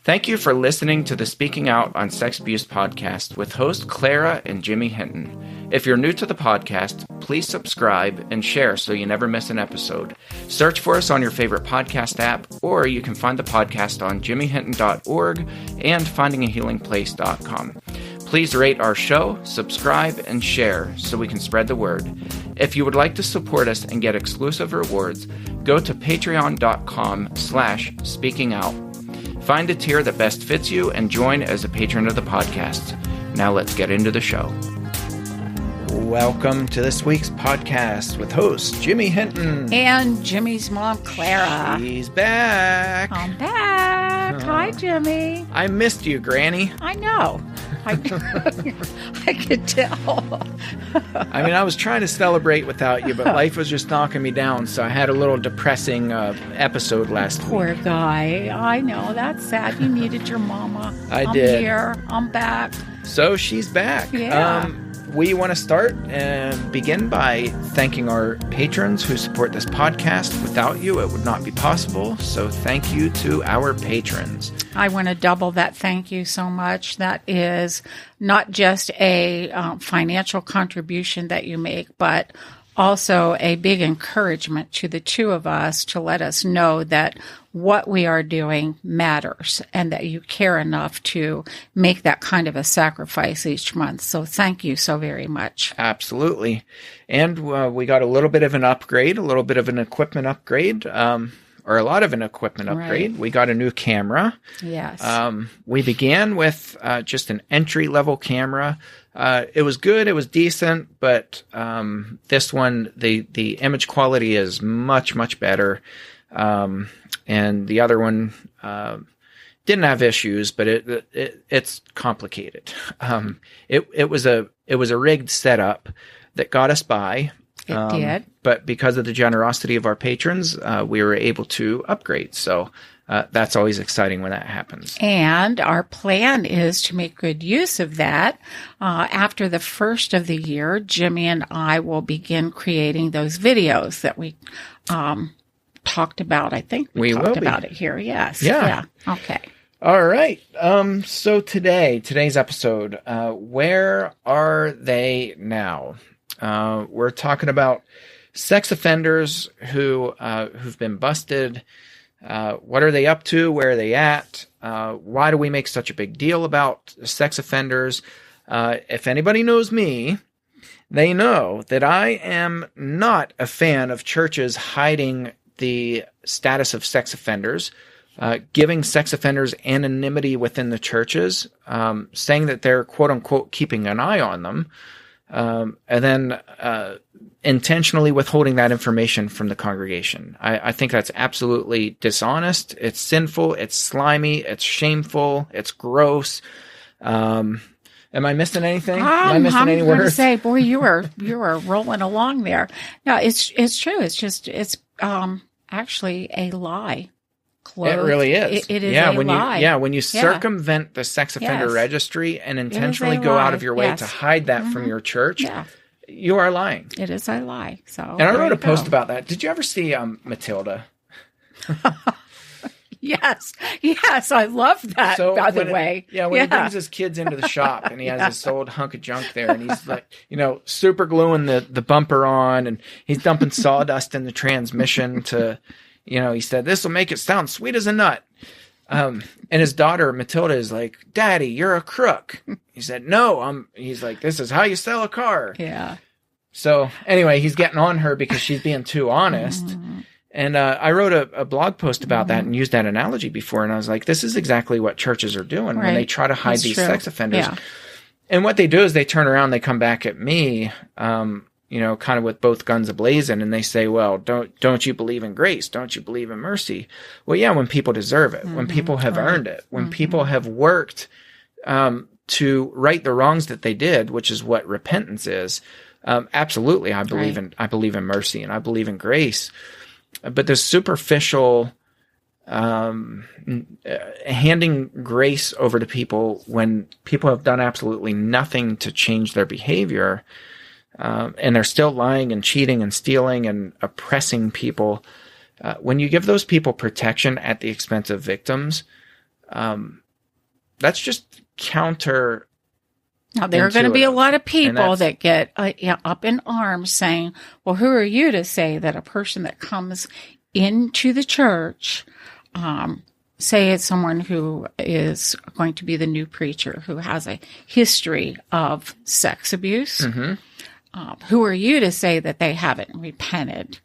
Thank you for listening to the Speaking Out on Sex Abuse podcast with host Clara and Jimmy Hinton. If you're new to the podcast, please subscribe and share so you never miss an episode. Search for us on your favorite podcast app, or you can find the podcast on jimmyhinton.org and findingahealingplace.com. Please rate our show, subscribe, and share so we can spread the word. If you would like to support us and get exclusive rewards, go to patreon.com/speakingout. Find a tier that best fits you and join as a patron of the podcast. Now let's get into the show. Welcome to this week's podcast with host Jimmy Hinton. And Jimmy's mom, Clara. She's back. I'm back. Hi, Jimmy. I missed you, Granny. I know. I could tell. I mean, I was trying to celebrate without you, but life was just knocking me down, so I had a little depressing episode last week. Poor guy. I know. That's sad. You needed your mama. I did. I'm here. I'm back. So she's back. Yeah. We want to start and begin by thanking our patrons who support this podcast. Without you, it would not be possible. So thank you to our patrons. I want to double that thank you so much. That is not just a financial contribution that you make, but also a big encouragement to the two of us to let us know that what we are doing matters and that you care enough to make that kind of a sacrifice each month. So thank you so very much. Absolutely. And we got a little bit of an upgrade, a little bit of an equipment upgrade, or a lot of an equipment upgrade. Right. We got a new camera. Yes. We began with just an entry-level camera. It was good. It was decent, but this one, the image quality is much, much better. And the other one didn't have issues, but it's complicated. It was a rigged setup that got us by. It did. But because of the generosity of our patrons, we were able to upgrade. So that's always exciting when that happens. And our plan is to make good use of that. After the first of the year, Jimmy and I will begin creating those videos that we talked about. I think we talked about it here. Yes. Yeah. Okay. All right. So today's episode, where are they now? We're talking about sex offenders who've been busted. What are they up to? Where are they at? Why do we make such a big deal about sex offenders? If anybody knows me, they know that I am not a fan of churches hiding the status of sex offenders, giving sex offenders anonymity within the churches, saying that they're quote unquote keeping an eye on them. And then intentionally withholding that information from the congregation. I think that's absolutely dishonest. It's sinful. It's slimy. It's shameful. It's gross. Am I missing anything? Am I missing any words? I'm going to say, boy, you were rolling along there. No, it's true. It's actually a lie. Clothed. It really is. It is a lie. When you circumvent the sex offender registry and intentionally go out of your way to hide that from your church, you are lying. It is a lie. So, and I wrote a post about that. Did you ever see Matilda? Yes, I love that, by the way. When he brings his kids into the shop and he has this old hunk of junk there and he's like, super gluing the bumper on and he's dumping sawdust in the transmission to, he said, this will make it sound sweet as a nut. And his daughter, Matilda, is like, Daddy, you're a crook. He said, no, he's like, this is how you sell a car. Yeah. So anyway, he's getting on her because she's being too honest. Mm-hmm. And I wrote a blog post about that and used that analogy before. And I was like, this is exactly what churches are doing when they try to hide these sex offenders. Yeah. And what they do is they turn around, they come back at me, kind of with both guns ablazing. And they say, well, don't you believe in grace? Don't you believe in mercy? Well, yeah, when people deserve it, when people have earned it, when people have worked to right the wrongs that they did, which is what repentance is. Absolutely. I believe in mercy and I believe in grace. But the superficial handing grace over to people when people have done absolutely nothing to change their behavior, and they're still lying and cheating and stealing and oppressing people, when you give those people protection at the expense of victims, That's just counter. Now, there are going to be a lot of people that get up in arms saying, well, who are you to say that a person that comes into the church, say it's someone who is going to be the new preacher who has a history of sex abuse, who are you to say that they haven't repented?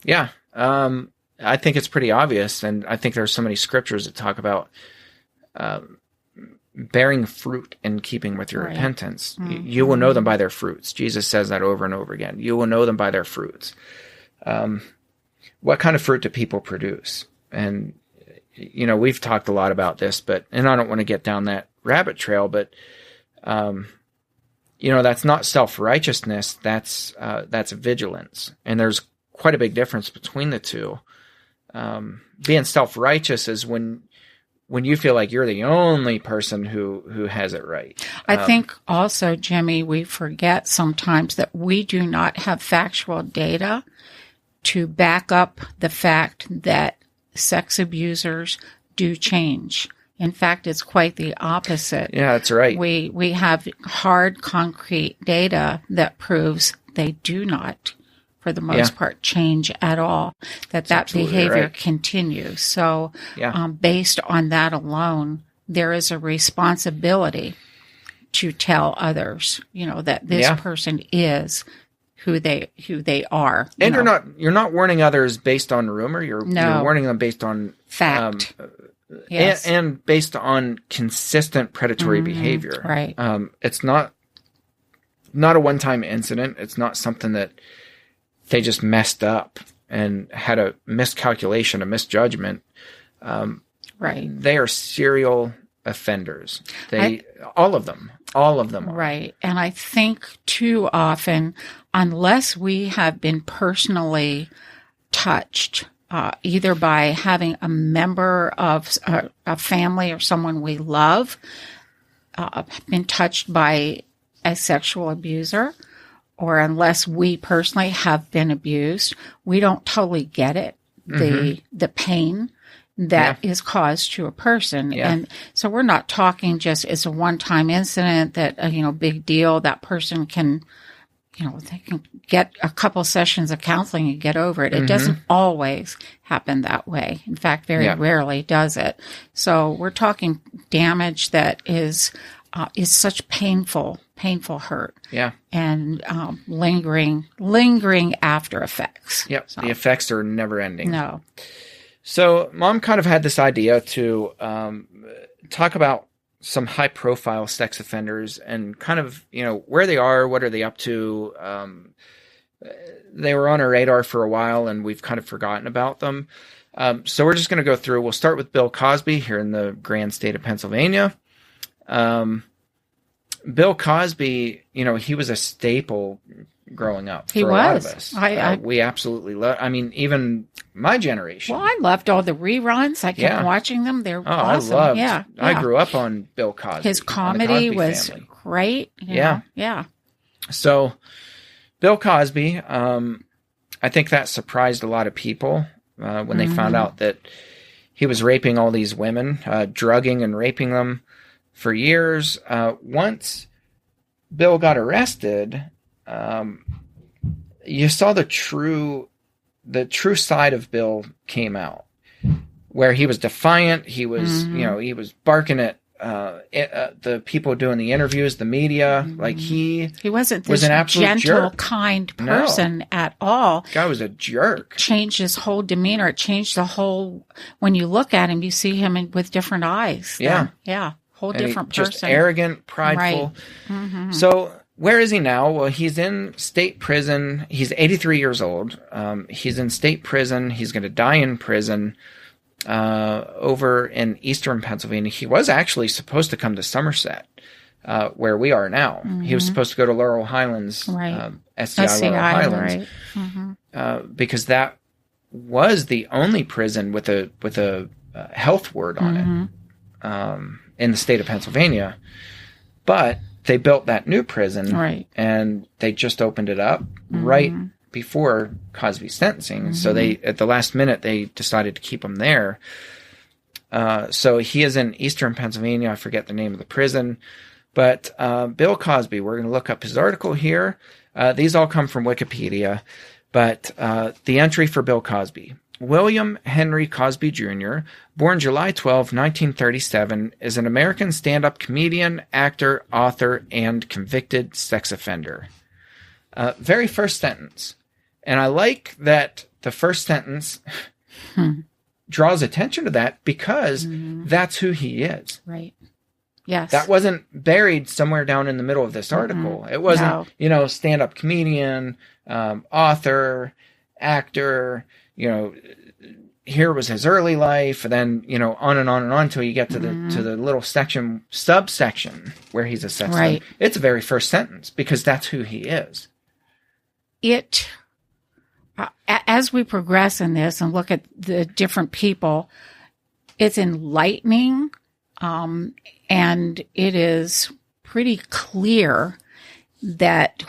Yeah. I think it's pretty obvious. And I think there's so many scriptures that talk about bearing fruit in keeping with your repentance. You will know them by their fruits. Jesus says that over and over again. You will know them by their fruits. What kind of fruit do people produce? And, we've talked a lot about this, and I don't want to get down that rabbit trail, but, that's not self-righteousness. That's vigilance. And there's quite a big difference between the two. Being self-righteous is when you feel like you're the only person who has it right. I think also, Jimmy, we forget sometimes that we do not have factual data to back up the fact that sex abusers do change. In fact, it's quite the opposite. Yeah, that's right. We have hard, concrete data that proves they do not, for the most part, change at all, that behavior continues. So based on that alone, there is a responsibility to tell others, that this person is who they are. And you're not warning others based on rumor. You're warning them based on fact. And based on consistent predatory behavior. Right. It's not a one-time incident. It's not something that they just messed up and had a miscalculation, a misjudgment. Right. They are serial offenders. All of them are. Right. And I think too often, unless we have been personally touched, either by having a member of a family or someone we love, been touched by a sexual abuser, or unless we personally have been abused, we don't totally get it, the pain that is caused to a person. Yeah. And so we're not talking just it's a one-time incident that, big deal, that person can, they can get a couple sessions of counseling and get over it. It doesn't always happen that way. In fact, very rarely does it. So we're talking damage that is such painful hurt. Yeah. And lingering after effects. Yep. So. The effects are never ending. No. So Mom kind of had this idea to talk about some high profile sex offenders and kind of, where they are, what are they up to. They were on our radar for a while and we've kind of forgotten about them. So we're just going to go through. We'll start with Bill Cosby here in the grand state of Pennsylvania. Bill Cosby, he was a staple growing up for a lot of us. We absolutely love. I mean, even my generation. Well, I loved all the reruns. I kept watching them. They're awesome. I grew up on Bill Cosby. His comedy was great. Yeah. So, Bill Cosby, I think that surprised a lot of people when they found out that he was raping all these women, drugging and raping them for years. Once Bill got arrested, you saw the true side of Bill came out, where he was defiant. He was, he was barking at the people doing the interviews, the media. Like he wasn't this an absolute gentle, jerk. kind person at all. Guy was a jerk. Changed his whole demeanor. It changed the whole. When you look at him, you see him with different eyes. Yeah. Whole different person. Just arrogant, prideful. Right. So where is he now? Well, he's in state prison. He's 83 years old. He's in state prison. He's going to die in prison over in eastern Pennsylvania. He was actually supposed to come to Somerset, where we are now. He was supposed to go to Laurel Highlands, SCI Laurel Highlands, because that was the only prison with a health word on it. In the state of Pennsylvania, but they built that new prison, and they just opened it up right before Cosby's sentencing. So they, at the last minute, they decided to keep him there. So he is in Eastern Pennsylvania. I forget the name of the prison. But Bill Cosby, we're going to look up his article here. These all come from Wikipedia. But the entry for Bill Cosby. William Henry Cosby Jr., born July 12, 1937, is an American stand-up comedian, actor, author, and convicted sex offender. Very first sentence. And I like that the first sentence draws attention to that because that's who he is. Right. Yes. That wasn't buried somewhere down in the middle of this article. It wasn't, stand-up comedian, author, actor, here was his early life, and then, on and on and on until you get to the little subsection where he's a sex offender. It's the very first sentence because that's who he is. As we progress in this and look at the different people, it's enlightening, and it is pretty clear that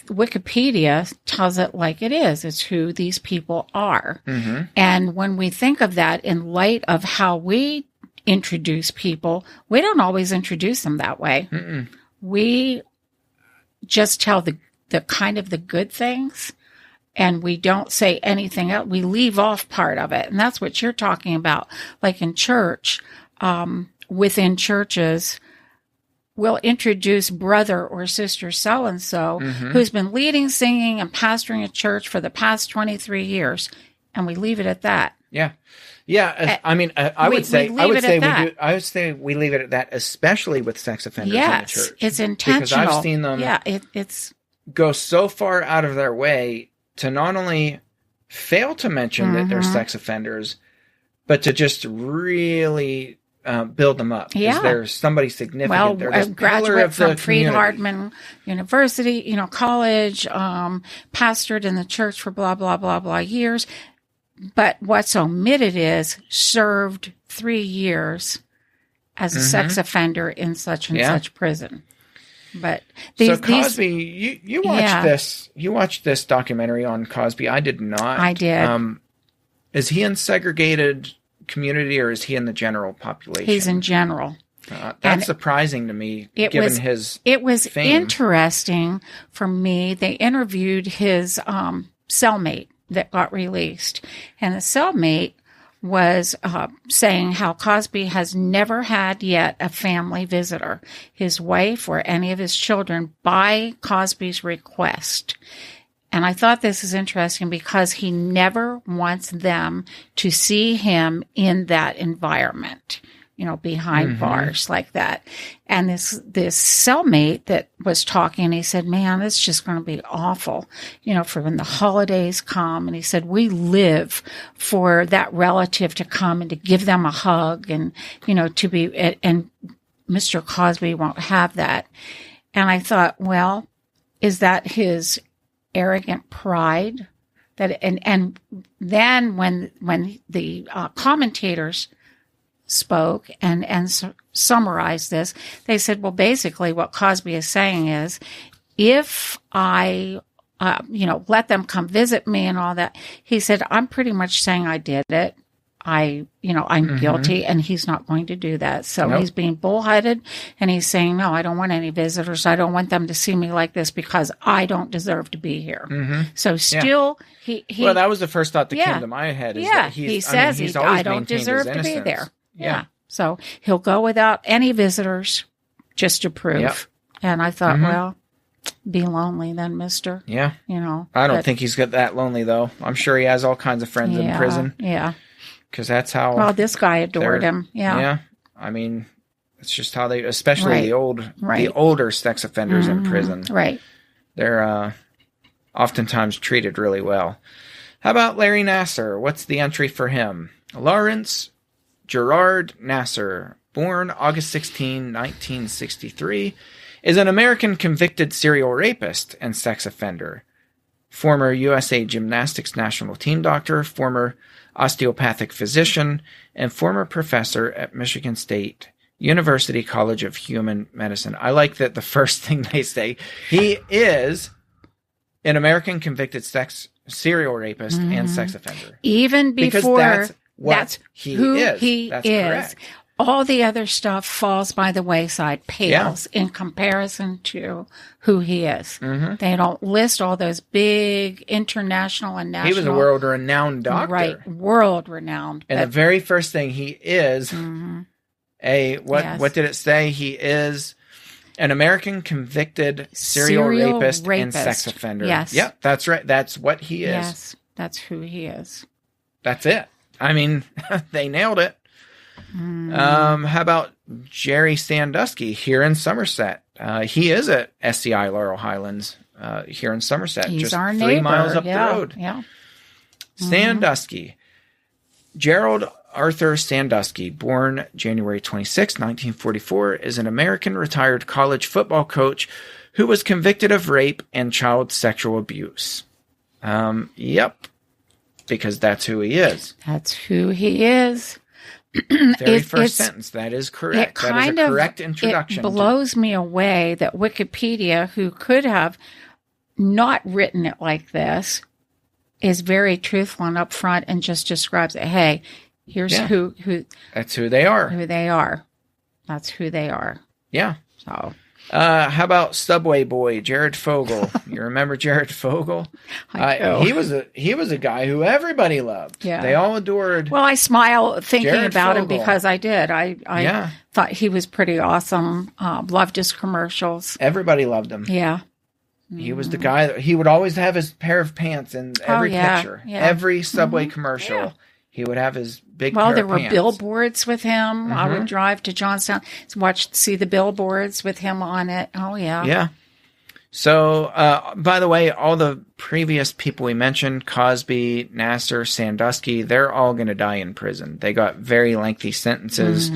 Wikipedia tells it like it is. It's who these people are. Mm-hmm. And when we think of that in light of how we introduce people, we don't always introduce them that way. Mm-mm. We just tell the kind of the good things, and we don't say anything else. We leave off part of it. And that's what you're talking about. Like in church, within churches, we'll introduce brother or sister so-and-so who's been leading, singing, and pastoring a church for the past 23 years, and we leave it at that. Yeah. Yeah. I would say we leave it at that, especially with sex offenders in the church. It's intentional. Because I've seen them it's go so far out of their way to not only fail to mention that they're sex offenders, but to just really build them up. Yeah. There's somebody significant. Well, they're a graduate from Freed-Hardeman Freed-Hardeman University, college, pastored in the church for blah, blah, blah, blah years. But what's omitted is served 3 years as a sex offender in such and such prison. But so Cosby, you watched this. You watched this documentary on Cosby. I did not. I did. Is he in segregated community or is he in the general population? He's in general. That's surprising to me, given his It was fame. Interesting for me. They interviewed his cellmate that got released, and the cellmate was saying how Cosby has never had yet a family visitor, his wife or any of his children, by Cosby's request. And I thought this is interesting because he never wants them to see him in that environment, behind bars like that. And this cellmate that was talking, he said, man, it's just going to be awful, for when the holidays come. And he said, we live for that relative to come and to give them a hug and, to be, and Mr. Cosby won't have that. And I thought, well, is that his arrogant pride? That and then when the commentators spoke and summarized this, they said, well, basically what Cosby is saying is, if I let them come visit me and all that, he said, I'm pretty much saying I did it. I'm guilty, and he's not going to do that. So he's being bullheaded, and he's saying, no, I don't want any visitors. I don't want them to see me like this because I don't deserve to be here. Mm-hmm. So still, he well, that was the first thought that came to my head. Is that he says he's I don't deserve to be there. Yeah. So he'll go without any visitors just to prove. Yep. And I thought, well, be lonely then, mister. Yeah. I don't think he's got that lonely, though. I'm sure he has all kinds of friends in prison. Yeah. Because that's how. Well, this guy adored him. Yeah. Yeah. I mean, it's just how they, especially the older sex offenders in prison. Right. They're oftentimes treated really well. How about Larry Nassar? What's the entry for him? Lawrence Gerard Nassar, born August 16, 1963, is an American convicted serial rapist and sex offender. Former USA Gymnastics national team doctor, former osteopathic physician, and former professor at Michigan State University College of Human Medicine. I like that the first thing they say, he is an American convicted serial rapist and sex offender. Even before That's he who is. he That's is. correct. All the other stuff falls by the wayside, pales in comparison to who he is. Mm-hmm. They don't list all those big international and national. He was a world-renowned doctor. Right, world-renowned. And the very first thing he is what did it say? He is an American convicted serial rapist and sex offender. Yes. Yep, that's right. That's what he is. Yes, that's who he is. That's it. I mean, they nailed it. How about Jerry Sandusky here in Somerset? He is at SCI Laurel Highlands here in Somerset. He's just our 3 neighbor. miles up the road. Yeah. Sandusky. Gerald Arthur Sandusky, born January 26, 1944, is an American retired college football coach who was convicted of rape and child sexual abuse. Yep, because that's who he is. That's who he is. Very first sentence. That is correct. That is a correct introduction. It blows me away that Wikipedia, who could have not written it like this, is very truthful and upfront and just describes it. Hey, here's who. That's who they are. Who they are. That's who they are. Yeah. So. How about Subway Boy, Jared Fogle? You remember Jared Fogle? He was a guy who everybody loved. Yeah. They all adored. Well, I smile thinking Jared about Fogle. him because I did. I thought he was pretty awesome. Loved his commercials. Everybody loved him. Yeah. He was the guy that he would always have his pair of pants in every picture. Yeah. Every Subway commercial. He would have his big pair Well, there of were pants. billboards with him. I would drive to Johnstown to see the billboards with him on it. Oh, yeah. Yeah. So, by the way, all the previous people we mentioned, Cosby, Nasser, Sandusky, they're all going to die in prison. They got very lengthy sentences.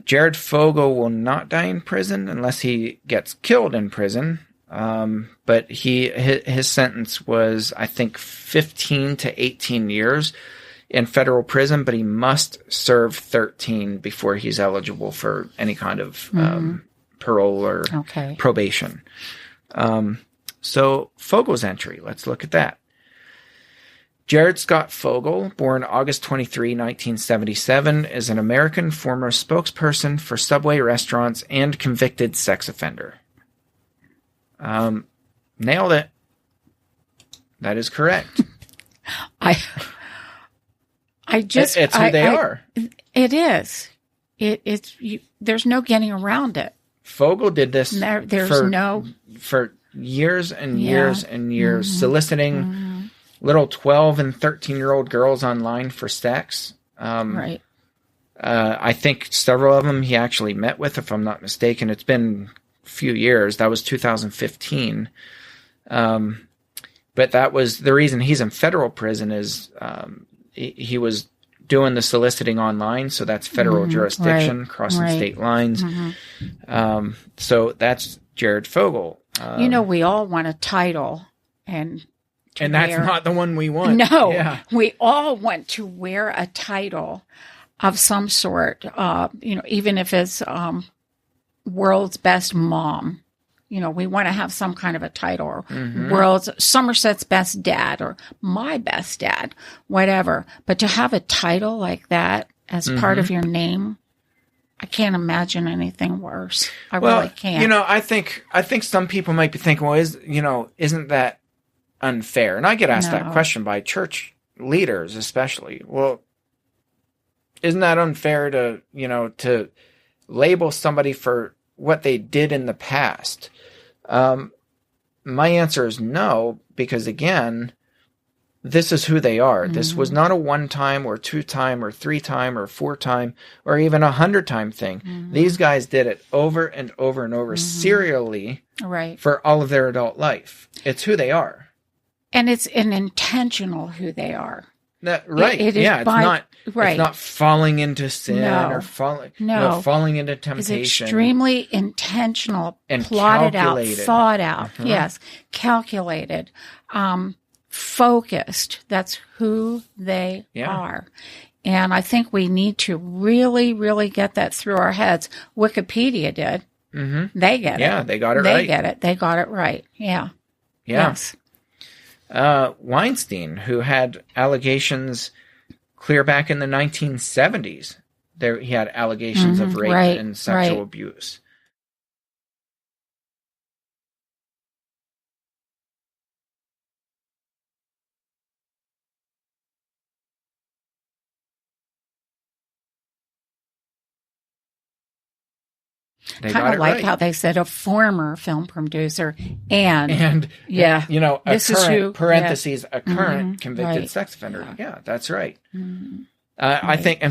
Jared Fogle will not die in prison unless he gets killed in prison. But his sentence was, I think, 15 to 18 years in federal prison, but he must serve 13 before he's eligible for any kind of parole or probation. So Fogle's entry, let's look at that. Jared Scott Fogle, born August 23, 1977, is an American former spokesperson for Subway restaurants and convicted sex offender. Nailed it. That is correct. It's who they are. It is. There's no getting around it. Fogle did this for years and years and years, soliciting little 12 and 13-year-old girls online for sex. Right. I think several of them he actually met with, if I'm not mistaken. It's been a few years. That was 2015. But that was the reason he's in federal prison is he was doing the soliciting online, so that's federal jurisdiction, crossing state lines. So that's Jared Fogle. We all want a title, and that's not the one we want. No, we all want to wear a title of some sort. Even if it's world's best mom. We want to have some kind of a title, or Somerset's best dad, or my best dad, whatever. But to have a title like that as part of your name, I can't imagine anything worse. I really can't. I think some people might be thinking, well, isn't that unfair? And I get asked that question by church leaders, especially. Well, isn't that unfair to label somebody for what they did in the past? My answer is no, because again, this is who they are. This was not a 1-time or 2-time or 3-time or 4-time or even 100-time thing. These guys did it over and over and over serially for all of their adult life. It's who they are. And it's an intentional who they are. Right. It's not falling into sin or falling into temptation. It's extremely intentional, and plotted calculated. out, thought out. Yes. Calculated, focused. That's who they are. And I think we need to really, really get that through our heads. Wikipedia did. They get it. Yeah, they got it right. They get it. They got it right. Yeah. Yes. Weinstein, who had allegations clear back in the 1970s. He had allegations of rape and sexual abuse. Kind of like how they said a former film producer and yeah, you know, a this current, is who, parentheses, a current convicted sex offender. Yeah, that's right. I think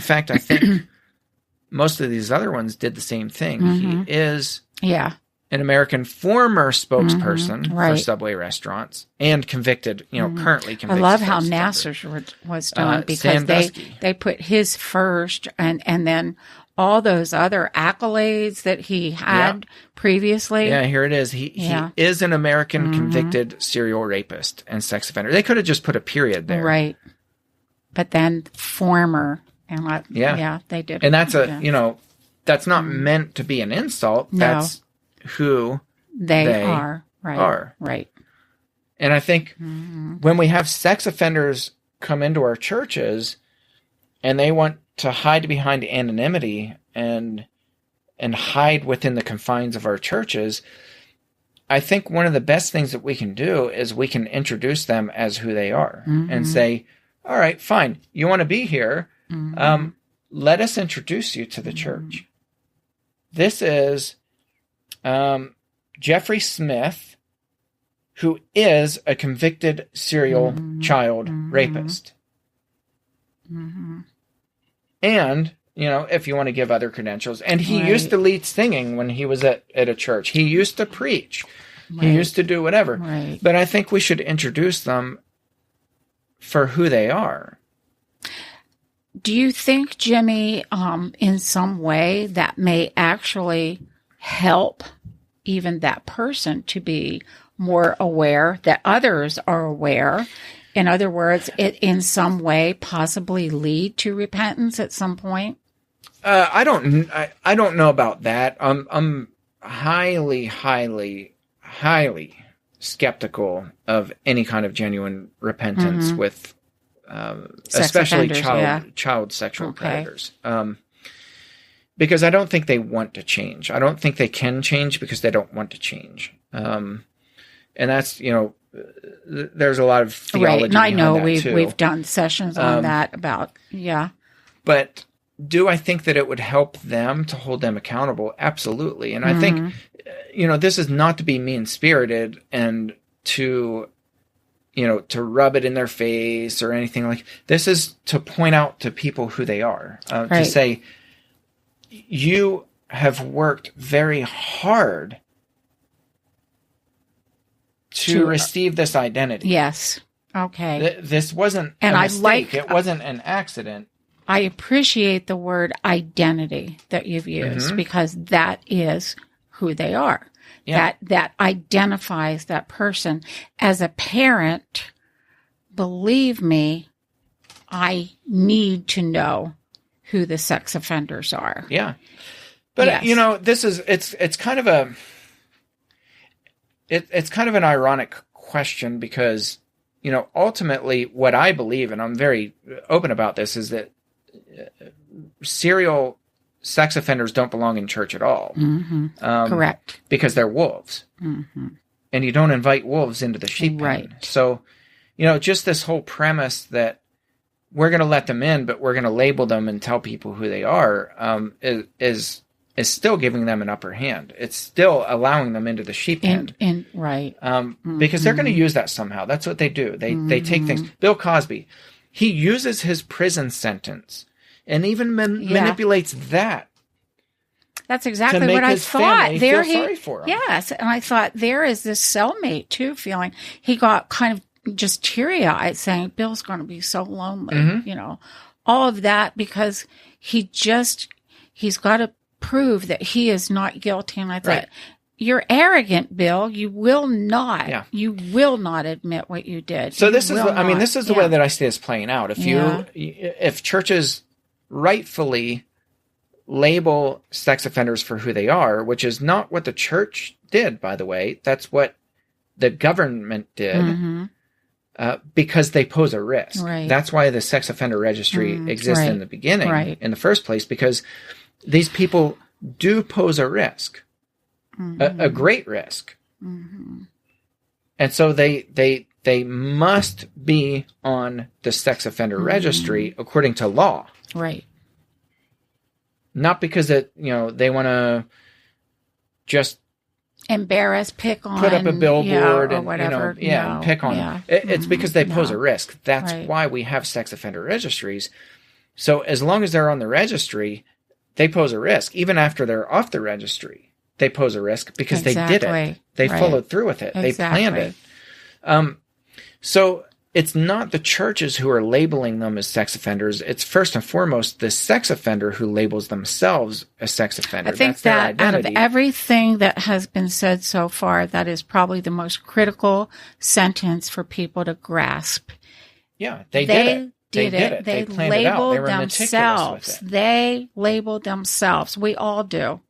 most of these other ones did the same thing. He is an American former spokesperson for Subway restaurants and convicted, you know, currently convicted. I love how Nassar's was done because they put his first and then all those other accolades that he had previously. Yeah, here it is. He is an American convicted serial rapist and sex offender. They could have just put a period there. Right. But then former, and they did. And that's you know, that's not meant to be an insult. No. That's who they are. Right. And I think when we have sex offenders come into our churches and they want to hide behind anonymity and hide within the confines of our churches, I think one of the best things that we can do is we can introduce them as who they are and say, all right, fine. You want to be here? Let us introduce you to the church. This is Jeffrey Smith, who is a convicted serial child rapist. And, you know, if you want to give other credentials, and he used to lead singing when he was at a church. He used to preach. He used to do whatever. But I think we should introduce them for who they are. Do you think, Jimmy, in some way that may actually help even that person to be more aware, that others are aware? In other words, it in some way possibly lead to repentance at some point? I don't know about that. I'm highly skeptical of any kind of genuine repentance with especially child sexual predators. Because I don't think they want to change. I don't think they can change because they don't want to change. And that's, you know, there's a lot of theology and I know behind that we've done sessions on that about, But do I think that it would help them to hold them accountable? Absolutely. And I think, you know, this is not to be mean-spirited and to, you know, to rub it in their face or anything like. This is to point out to people who they are, to say, you have worked very hard to receive this identity. Yes. Okay. This wasn't a mistake. It wasn't an accident. I appreciate the word identity that you've used because that is who they are. Yeah. That identifies that person. As a parent, believe me, I need to know who the sex offenders are. Yeah. But you know, it's kind of it's kind of an ironic question because, you know, ultimately what I believe, and I'm very open about this, is that serial sex offenders don't belong in church at all. Correct. Because they're wolves. And you don't invite wolves into the sheep pen. So, you know, just this whole premise that we're going to let them in, but we're going to label them and tell people who they are, is still giving them an upper hand. It's still allowing them into the sheep pen. Because they're going to use that somehow. That's what they do. They take things. Bill Cosby, he uses his prison sentence and even manipulates that. That's exactly what I thought. There feel sorry for him. Yes, and I thought there is this cellmate too feeling. He got kind of just teary-eyed saying, Bill's going to be so lonely, you know, all of that because he's got to prove that he is not guilty. And I thought, you're arrogant, Bill. You will not. Yeah. You will not admit what you did. So this is the way that I see this playing out. If churches rightfully label sex offenders for who they are, which is not what the church did, by the way. That's what the government did. because they pose a risk. Right. That's why the sex offender registry exists right. in the beginning, Right. in the first place, because these people do pose a risk, a great risk. And so they must be on the sex offender registry according to law. Right. Not because they want to just embarrass, pick on, put up a billboard or whatever. and pick on them. It's because they pose a risk. That's why we have sex offender registries. So as long as they're on the registry, they pose a risk. Even after they're off the registry, they pose a risk because they did it. They followed through with it. They planned it. So it's not the churches who are labeling them as sex offenders. It's first and foremost the sex offender who labels themselves a sex offender. I think that out of everything that has been said so far, that is probably the most critical sentence for people to grasp. Yeah, they did it. They labeled themselves. They labeled themselves. We all do.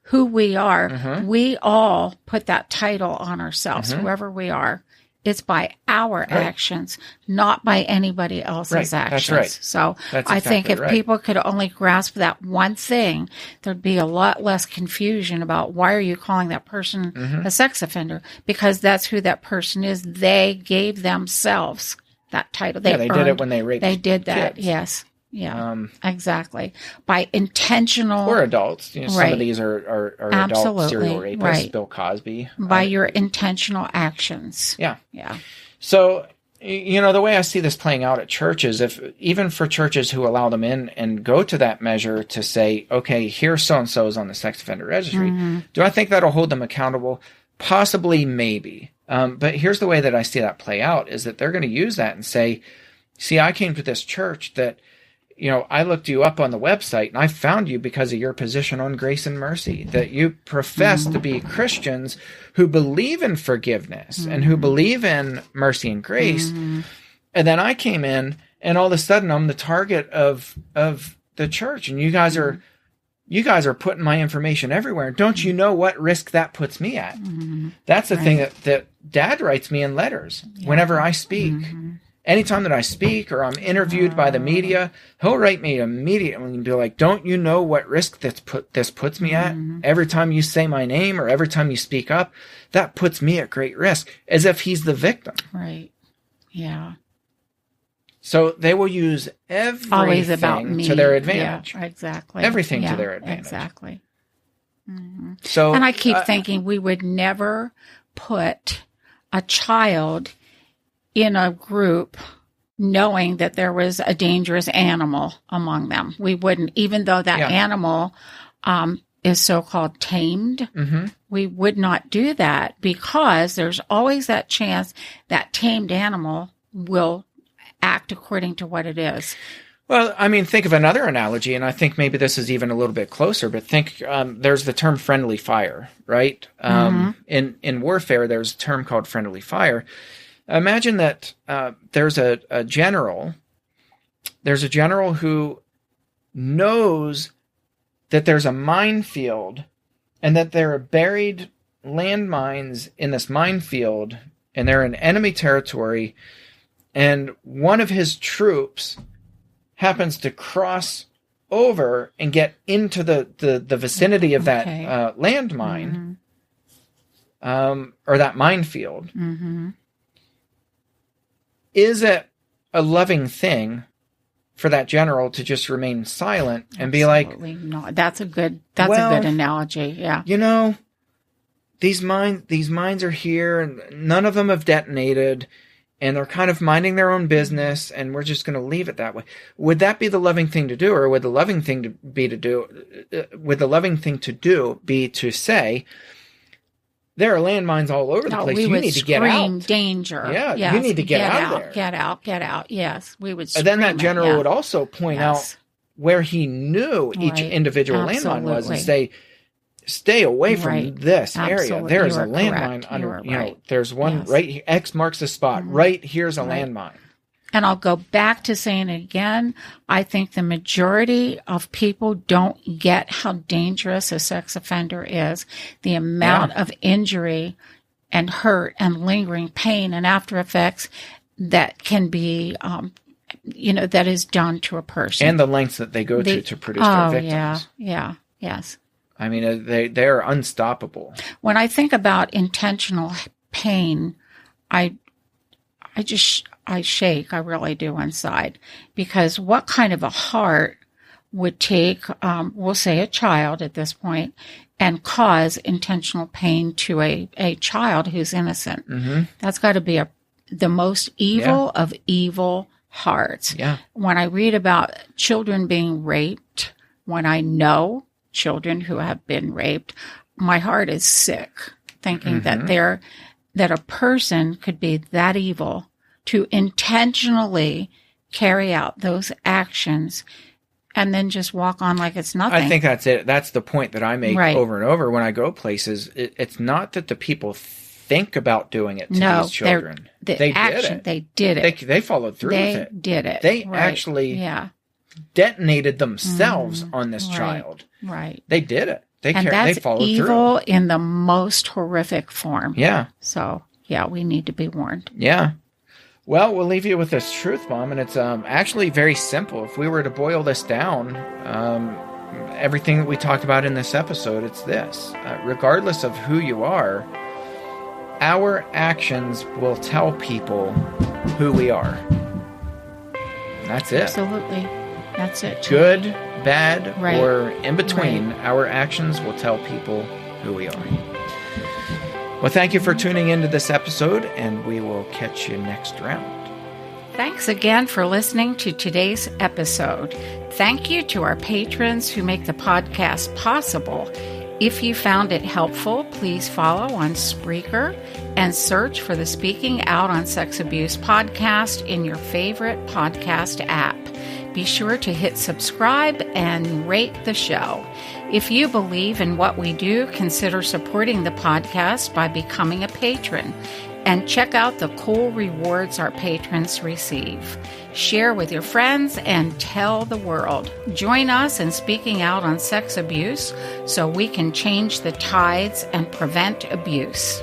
Who we are. We all put that title on ourselves, whoever we are. It's by our actions, not by anybody else's actions. That's right. So I think if people could only grasp that one thing, there'd be a lot less confusion about why are you calling that person a sex offender? Because that's who that person is. They gave themselves that title. They did it when they raped They did that, kids. yes. Yeah, exactly. By intentional... Or adults. Some of these are adult serial rapists, Bill Cosby. By your intentional actions. Yeah. Yeah. So, the way I see this playing out at churches, even for churches who allow them in and go to that measure to say, okay, here's so-and-so is on the sex offender registry, do I think that'll hold them accountable? Possibly, maybe. But here's the way that I see that play out, is that they're going to use that and say, see, I came to this church that... I looked you up on the website and I found you because of your position on grace and mercy, that you profess to be Christians who believe in forgiveness and who believe in mercy and grace. And then I came in and all of a sudden I'm the target of the church, and you guys are putting my information everywhere. Don't you know what risk that puts me at? That's the thing that Dad writes me in letters whenever I speak. Anytime that I speak or I'm interviewed by the media, he'll write me immediately and be like, don't you know what risk this puts me at? Every time you say my name or every time you speak up, that puts me at great risk, as if he's the victim. Right. Yeah. So they will use always about me. To their advantage. Yeah, exactly. Everything to their advantage. Exactly. So, and I keep thinking we would never put a child in a group knowing that there was a dangerous animal among them. We wouldn't, even though that animal is so-called tamed, we would not do that, because there's always that chance that tamed animal will act according to what it is. Well, I mean, think of another analogy, and I think maybe this is even a little bit closer, but think there's the term friendly fire, right? In warfare, there's a term called friendly fire. Imagine that there's a general. There's a general who knows that there's a minefield and that there are buried landmines in this minefield, and they're in enemy territory, and one of his troops happens to cross over and get into the vicinity of that landmine or that minefield. Is it a loving thing for that general to just remain silent and be like, no, that's a good analogy. Yeah. These mines are here and none of them have detonated and they're kind of minding their own business and we're just going to leave it that way. Would that be the loving thing to do, or would the loving thing to do be to say, there are landmines all over the place. You need to get out. Danger. Yeah, yes. You need to get out of there. Get out. Yes, we would scream. And then that general would also point out where he knew each individual landmine was and say, stay away from this area. There is a landmine under, there's one right here. X marks the spot. Right here's a landmine. And I'll go back to saying it again. I think the majority of people don't get how dangerous a sex offender is. The amount of injury and hurt and lingering pain and after effects that can be, that is done to a person. And the lengths that they go to produce their victims. Yes. I mean, they're unstoppable. When I think about intentional pain, I shake. I really do inside, because what kind of a heart would take, we'll say a child at this point, and cause intentional pain to a child who's innocent? Mm-hmm. That's got to be the most evil of evil hearts. Yeah. When I read about children being raped, when I know children who have been raped, my heart is sick thinking that a person could be that evil to intentionally carry out those actions and then just walk on like it's nothing. I think that's it. That's the point that I make over and over when I go places. It's not that the people think about doing it to these children. They did it. They did it. They followed through with it. They did it. They actually detonated themselves on this child. Right. They did it. They followed through. That's evil in the most horrific form. Yeah. So, we need to be warned. Yeah. Well, we'll leave you with this truth bomb, and it's actually very simple. If we were to boil this down, everything that we talked about in this episode, it's this. Regardless of who you are, our actions will tell people who we are. And that's it. Absolutely. That's it. Good, bad, or in between, our actions will tell people who we are. Well, thank you for tuning into this episode, and we will catch you next round. Thanks again for listening to today's episode. Thank you to our patrons who make the podcast possible. If you found it helpful, please follow on Spreaker and search for the Speaking Out on Sex Abuse podcast in your favorite podcast app. Be sure to hit subscribe and rate the show. If you believe in what we do, consider supporting the podcast by becoming a patron. And check out the cool rewards our patrons receive. Share with your friends and tell the world. Join us in speaking out on sex abuse so we can change the tides and prevent abuse.